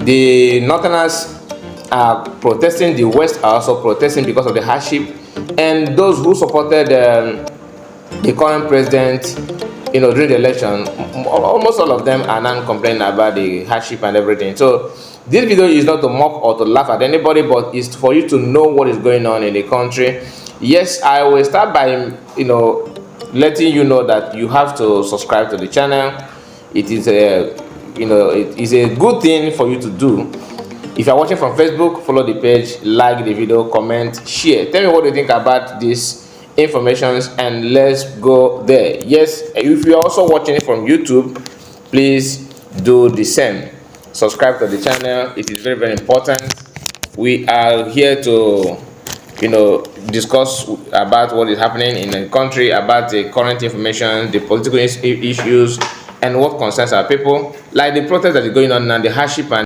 The Northerners are protesting, the West are also protesting because of the hardship, and those who supported the current president, during the election, almost all of them are now complaining about the hardship and everything. So this video is not to mock or to laugh at anybody, but it's for you to know what is going on in the country. Yes, I will start by letting you know that you have to subscribe to the channel. It is it is a good thing for you to do. If you are watching from Facebook, follow the page, like the video, comment, share. Tell me what you think about this information, and let's go there. Yes, if you are also watching it from YouTube, please do the same. Subscribe to the channel. It is very, very important. We are here to discuss about what is happening in the country, about the current information, the political issues, and what concerns our people, like the protest that is going on now, the hardship and